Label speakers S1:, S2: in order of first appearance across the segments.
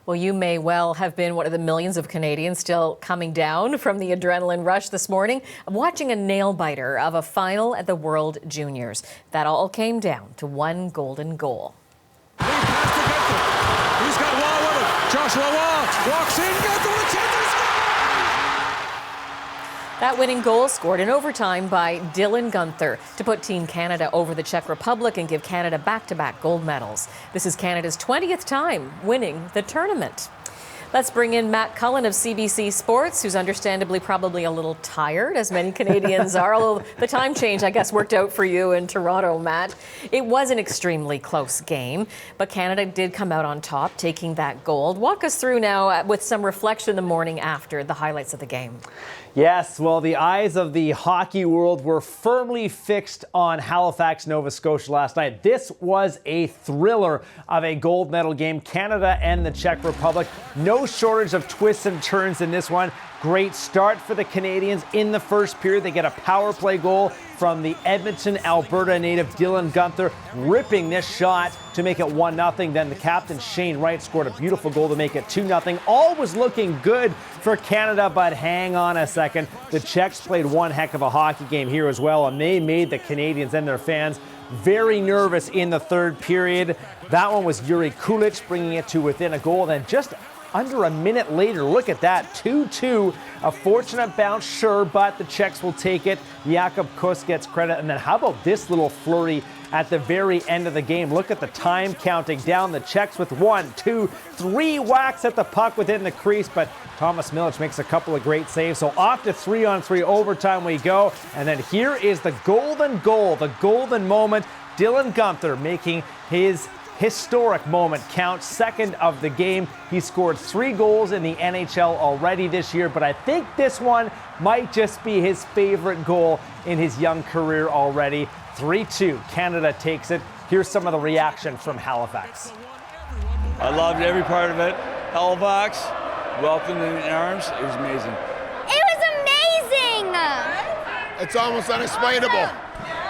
S1: Well, you may well have been one of the millions of Canadians still coming down from the adrenaline rush this morning, watching a nail-biter of a final at the World Juniors. That all came down to one golden goal.
S2: He's got Wall with him. Joshua Wall walks in, gets to the chance.
S1: That winning goal scored in overtime by Dylan Guenther to put Team Canada over the Czech Republic and give Canada back-to-back gold medals. This is Canada's 20th time winning the tournament. Let's bring in Matt Cullen of CBC Sports, who's understandably probably a little tired, as many Canadians are, although the time change, I guess, worked out for you in Toronto, Matt. It was an extremely close game, but Canada did come out on top, taking that gold. Walk us through now with some reflection the morning after, the highlights of the game.
S3: Yes, well, the eyes of the hockey world were firmly fixed on Halifax, Nova Scotia last night. This was a thriller of a gold medal game. Canada and the Czech Republic. No shortage of twists and turns in this one. Great start for the Canadians in the first period. They get a power play goal from the Edmonton, Alberta native Dylan Guenther, ripping this shot to make it 1-0. Then the captain, Shane Wright, scored a beautiful goal to make it 2-0. All was looking good for Canada, but hang on a second. The Czechs played one heck of a hockey game here as well, and they made the Canadians and their fans very nervous in the third period. That one was Yuri Kulich bringing it to within a goal. Then just under a minute later, look at that, 2-2. A fortunate bounce, sure, but the Czechs will take it. Jakub Kus gets credit. And then how about this little flurry at the very end of the game? Look at the time counting down. The Czechs with 1, 2, 3 whacks at the puck within the crease, but Thomas Milic makes a couple of great saves. So off to 3-on-3 overtime we go. And then here is the golden goal, the golden moment. Dylan Guenther making his historic moment count, second of the game. He scored 3 goals in the NHL already this year, but I think this one might just be his favorite goal in his young career already. 3-2, Canada takes it. Here's some of the reaction from Halifax.
S4: I loved every part of it. Halifax, welcomed in arms. It was amazing.
S5: It was amazing!
S6: It's almost unexplainable.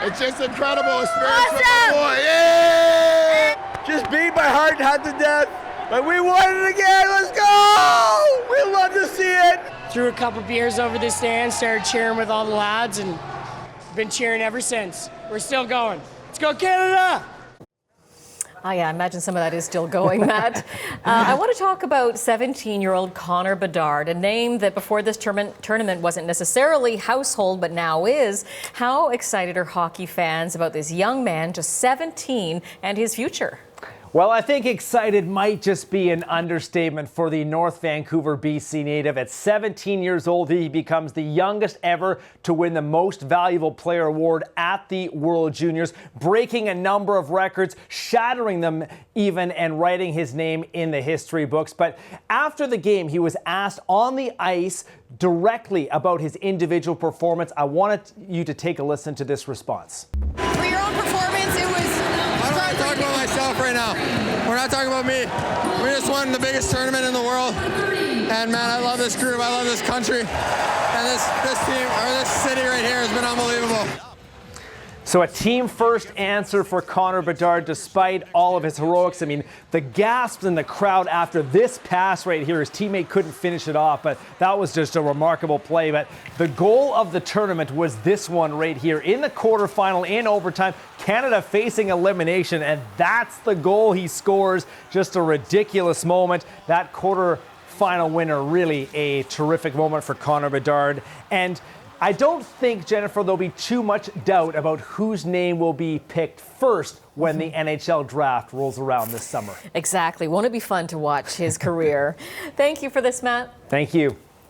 S6: It's just incredible experience with the boy. Yay!
S4: Just beat my heart had to death, but we won it again. Let's go! We love to see it.
S7: Threw a couple beers over the stand, started cheering with all the lads, and been cheering ever since. We're still going. Let's go, Canada!
S1: Oh, yeah, I imagine some of that is still going, Matt. I want to talk about 17-year-old Connor Bedard, a name that before this tournament wasn't necessarily household, but now is. How excited are hockey fans about this young man, just 17, and his future?
S3: Well, I think excited might just be an understatement for the North Vancouver, BC native. At 17 years old, he becomes the youngest ever to win the Most Valuable Player award at the World Juniors, breaking a number of records, shattering them even, and writing his name in the history books. But after the game, he was asked on the ice directly about his individual performance. I wanted you to take a listen to this response.
S8: For your own performance, it was...
S6: I'm not talking about myself right now. We're not talking about me. We just won the biggest tournament in the world. And man, I love this group. I love this country. And this team, or this city right here has been unbelievable.
S3: So a team-first answer for Connor Bedard, despite all of his heroics. I mean, the gasps in the crowd after this pass right here. His teammate couldn't finish it off, but that was just a remarkable play. But the goal of the tournament was this one right here. In the quarterfinal, in overtime, Canada facing elimination, and that's the goal he scores. Just a ridiculous moment. That quarterfinal winner, really a terrific moment for Connor Bedard. And I don't think, Jennifer, there'll be too much doubt about whose name will be picked first when the NHL draft rolls around this summer.
S1: Exactly. Won't it be fun to watch his career? Thank you for this, Matt.
S3: Thank you.